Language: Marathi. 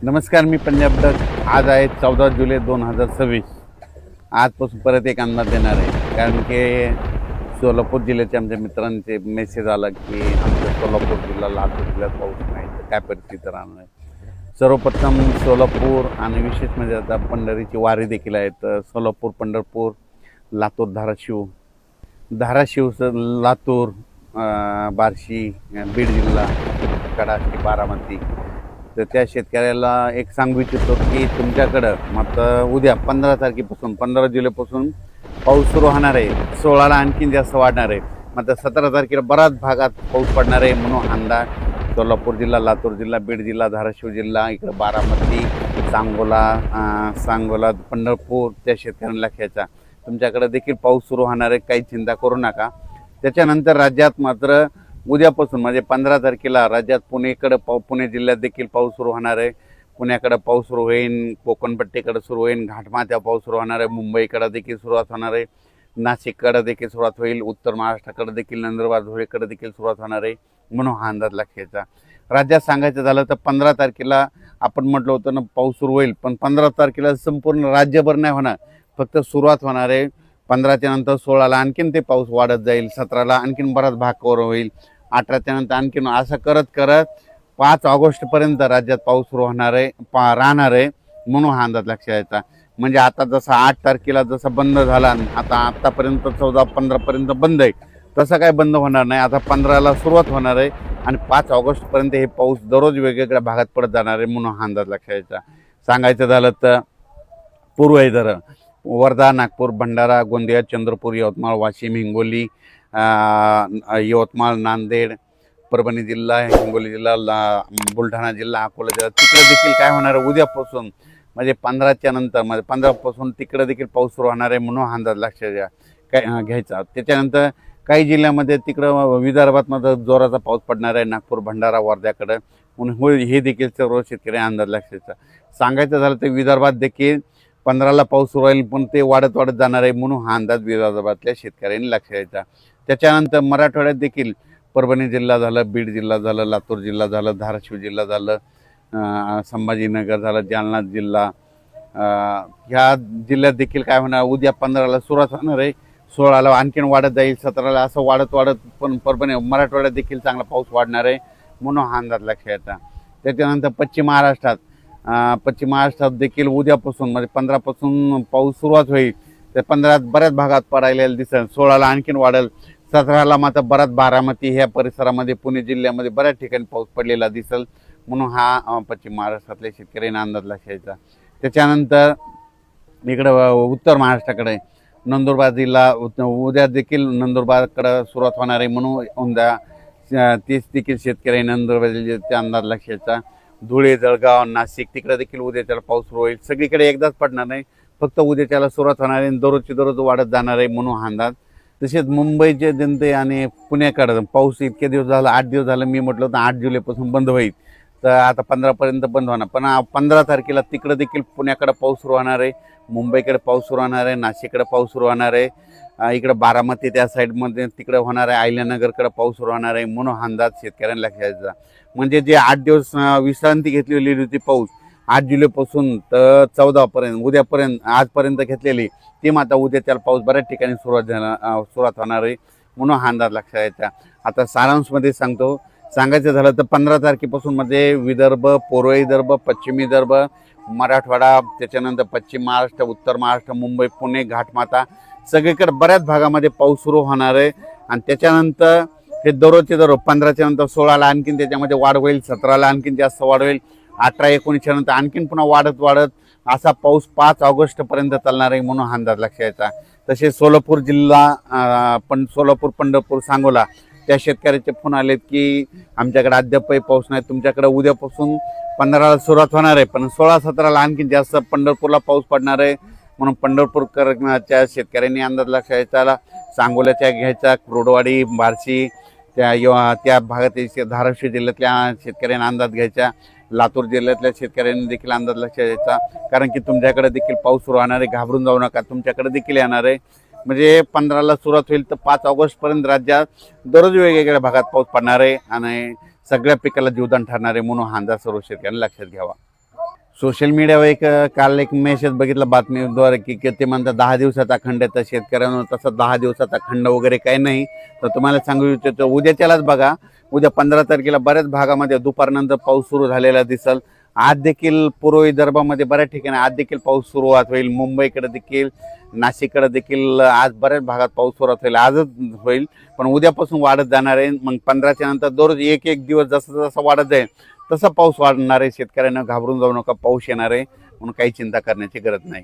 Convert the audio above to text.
नमस्कार, मी पंजाब डक. आज आहे 14 जुलै 2026. आजपासून परत एक अंदाज देणार आहे, कारण की सोलापूर जिल्ह्याच्या आमच्या मित्रांचे मेसेज आला की आमच्या सोलापूर जिल्हा लातूर जिल्ह्यात पाऊस नाही, तर काय परिस्थिती राहणार आहे. सर्वप्रथम सोलापूर आणि विशेष म्हणजे आता पंढरीची वारी देखील आहे. तर सोलापूर, पंढरपूर, लातूर, धाराशिव, लातूर, बार्शी, बीड जिल्हा, कडाची, बारामती. तर त्या शेतकऱ्याला एक सांगू इच्छितो की तुमच्याकडं मात्र उद्या 15 तारखेपासून 15 जुलैपासून पाऊस सुरू होणार आहे. 16ला आणखीन जास्त वाढणार आहे. मात्र 17 तारखेला बऱ्याच भागात पाऊस पडणार आहे म्हणून अंदाज सोलापूर जिल्हा, लातूर जिल्हा, बीड जिल्हा, धाराशिव जिल्हा, इकडं बारामती, सांगोला, पंढरपूर त्या शेतकऱ्यांना लक्षायचा. तुमच्याकडे देखील पाऊस सुरू होणार आहे, काही चिंता करू नका. त्याच्यानंतर राज्यात मात्र उद्यापासून म्हणजे 15 तारखेला राज्यात पुणे जिल्ह्यात देखील पाऊस सुरू होणार आहे. पुण्याकडे पाऊस सुरू होईल, कोकणपट्टीकडे सुरू होईल, घाटमाथ्यावर पाऊस सुरू होणार आहे, मुंबईकडे देखील सुरुवात होणार आहे, नाशिककडे देखील सुरुवात होईल, उत्तर महाराष्ट्राकडे देखील, नंदुरबार, धुळेकडे देखील सुरुवात होणार आहे म्हणून हा अंदाज लक्षायचा. राज्यात सांगायचं झालं तर 15 तारखेला आपण म्हटलं होतं ना पाऊस सुरू होईल, पण 15 तारखेला संपूर्ण राज्यभर नाही होणार, फक्त सुरुवात होणार आहे. 15च्या नंतर 16ला आणखीन ते पाऊस वाढत जाईल, 17ला आणखीन बराच भाग कव्हर होईल, 18च्या नंतर आणखीन असं करत करत 5 ऑगस्टपर्यंत राज्यात पाऊस सुरू होणार आहे, राहणार आहे म्हणून हा अंदाज लक्षात यायचा. म्हणजे आता जसं 8 तारखेला जसं बंद झाला, आतापर्यंत 14-15पर्यंत बंद आहे, तसं काय बंद होणार नाही. आता 15ला सुरुवात होणार आहे आणि 5 ऑगस्टपर्यंत हे पाऊस दररोज वेगवेगळ्या भागात पडत जाणार आहे म्हणून हा अंदाज लक्षात यायचा. सांगायचं झालं तर पूर्व विदर्भ, वर्धा, नागपूर, भंडारा, गोंदिया, चंद्रपूर, यवतमाळ, वाशिम, हिंगोली, यवतमाळ, नांदेड, परभणी जिल्हा, हिंगोली जिल्हा, बुलढाणा जिल्हा, अकोला जिल्हा, तिकडे देखील काय होणार आहे उद्यापासून म्हणजे 15च्या नंतर म्हणजे 15पासून तिकडे देखील पाऊस सुरू होणार आहे म्हणून हा अंदाज लक्षात घ्यायचा. त्याच्यानंतर काही जिल्ह्यामध्ये तिकडं विदर्भात मध्ये जोराचा पाऊस पडणार आहे, नागपूर, भंडारा, वर्ध्याकडं म्हणून होईल, हे देखील सर्व शेतकरी अंदाज लक्षायचा. सांगायचं झालं तर विदर्भात देखील 15ला पाऊस सुरू होईल, पण ते वाढत जाणार आहे म्हणून हा अंदाज विदर्भातल्या शेतकऱ्यांनी लक्षात घ्यायचा. त्याच्यानंतर मराठवाड्यात देखील परभणी जिल्हा झालं, बीड जिल्हा झालं, लातूर जिल्हा झालं, धाराशिव जिल्हा झालं, संभाजीनगर झालं, जालना जिल्हा, ह्या जिल्ह्यात देखील काय होणार उद्या 15ला सुरुवात होणार आहे, 16ला आणखीन वाढत जाईल, 17ला असं वाढत पण परभणी मराठवाड्यात देखील चांगला पाऊस वाढणार आहे म्हणून हा अंदाज लक्षात घ्यायचा. त्याच्यानंतर पश्चिम महाराष्ट्रात देखील उद्यापासून म्हणजे 15पासून पाऊस सुरुवात होईल. तर 15 बऱ्याच भागात पडायला दिसेल, 16ला आणखीन वाढेल, 17ला मात्र बराच बारामती ह्या परिसरामध्ये, पुणे जिल्ह्यामध्ये बऱ्याच ठिकाणी पाऊस पडलेला दिसेल म्हणून हा पश्चिम महाराष्ट्रातल्या शेतकऱ्यांना अंदाज लक्षायचा. त्याच्यानंतर इकडं उत्तर महाराष्ट्राकडे नंदुरबार जिल्हा, उद्या देखील नंदुरबारकडं सुरुवात होणार आहे म्हणून उद्या तीच देखील शेतकरी नंदुरबार जिल्ह्याचा अंदाज लक्षायचा. धुळे, जळगाव, नाशिक तिकडे देखील उद्याच्याला पाऊस सुरू होईल. सगळीकडे एकदाच पडणार नाही, फक्त उद्याच्याला सुरुवात होणार आहे, दररोज वाढत जाणार आहे म्हणून हा अंदाज. तसेच मुंबईचे जनते आणि पुण्याकडे पाऊस इतके दिवस झाला, 8 दिवस झालं, मी म्हटलं होतं 8 जुलैपासून बंद होईल, तर आता 15पर्यंत बंद होणार, पण 15 तारखेला तिकडं देखील पुण्याकडे पाऊस सुरू होणार आहे, मुंबईकडे पाऊस सुरू होणार आहे, नाशिककडे पाऊस सुरू होणार आहे, इकडं बारामती त्या साईडमध्ये तिकडे होणार आहे, अहिल्यानगरकडे पाऊस सुरू होणार आहे म्हणून हा अंदाज शेतकऱ्यांना लक्षात घ्यायचा. म्हणजे जे 8 दिवस विश्रांती घेतलेली होती पाऊस 8 जुलैपासून तर 14पर्यंत उद्यापर्यंत आजपर्यंत घेतलेली ती मात्र उद्याच्याला पाऊस बऱ्याच ठिकाणी सुरुवात होणार आहे म्हणून हा अंदाज लक्षात घ्यायचा. आता सारांशमध्ये सांगायचं झालं तर 15 तारखेपासून मध्ये विदर्भ, पूर्व विदर्भ, पश्चिम विदर्भ, मराठवाडा, त्याच्यानंतर पश्चिम महाराष्ट्र, उत्तर महाराष्ट्र, मुंबई, पुणे, घाटमाथा सगळीकडे बऱ्याच भागामध्ये पाऊस सुरू होणार आहे. आणि त्याच्यानंतर हे दररोजचे 15च्या नंतर 16ला आणखीन त्याच्यामध्ये वाढ होईल, 17ला आणखीन जास्त वाढ होईल, 18-19च्या नंतर आणखीन पुन्हा वाढत असा पाऊस 5 ऑगस्टपर्यंत चालणार आहे म्हणून हा अंदाज लक्षात घ्यायचा. तसेच सोलापूर जिल्हा, सोलापूर, पंढरपूर, सांगोला त्या शेतकऱ्याचे फोन आलेत की आमच्याकडे अद्यापही पाऊस नाही, तुमच्याकडे उद्यापासून 15ला सुरुवात होणार आहे, पण 16-17ला आणखीन जास्त पंढरपूरला पाऊस पडणार आहे म्हणून पंढरपूरच्या शेतकऱ्यांनी अंदाज लक्षात घ्यायचा. सांगोल्याच्या घ्यायचा, कुर्डवाडी, बार्शी त्या भागातील धाराशिव जिल्ह्यातल्या शेतकऱ्यांना अंदाज घ्यायचा, लातूर जिल्ह्यातल्या शेतकऱ्यांनी देखील अंदाज लक्षात घ्यायचा, कारण की तुमच्याकडे देखील पाऊस सुरू होणार आहे, घाबरून जाऊ नका, तुमच्याकडे देखील येणार आहे. म्हणजे 15ला सुरुवात होईल तर 5 ऑगस्टपर्यंत राज्यात दररोज वेगवेगळ्या भागात पाऊस पडणार आहे आणि सगळ्या पिकाला जीवदान ठरणार आहे म्हणून हा अंदाज सर्व शेतकऱ्यांनी लक्षात घ्यावा. सोशल मीडियावर काल एक मेसेज बघितला बातमीद्वारे की ते म्हणतात 10 दिवसाचा खंड आहे. तर शेतकऱ्यांना तसं 10 दिवसाचा खंड वगैरे काही नाही. तर तुम्हाला सांगू इच्छितो उद्याच्यालाच बघा, उद्या 15 तारखेला बऱ्याच भागामध्ये दुपारनंतर पाऊस सुरू झालेला दिसल. आज देखील पूर्व विदर्भामध्ये बऱ्याच ठिकाणी आज देखील पाऊस सुरुवात होईल. मुंबईकडे देखील, नाशिककडे देखील आज बऱ्याच भागात पाऊस सुरुवात होईल. आजच होईल पण उद्यापासून वाढत जाणार आहे. मग 15च्या नंतर दररोज एक एक दिवस जसं जसं वाढत जाईल तसा पाऊस वाढणार आहे. शेतकऱ्यांना घाबरून जाऊ नका, पाऊस येणार आहे म्हणून काही चिंता करण्याची गरज नाही.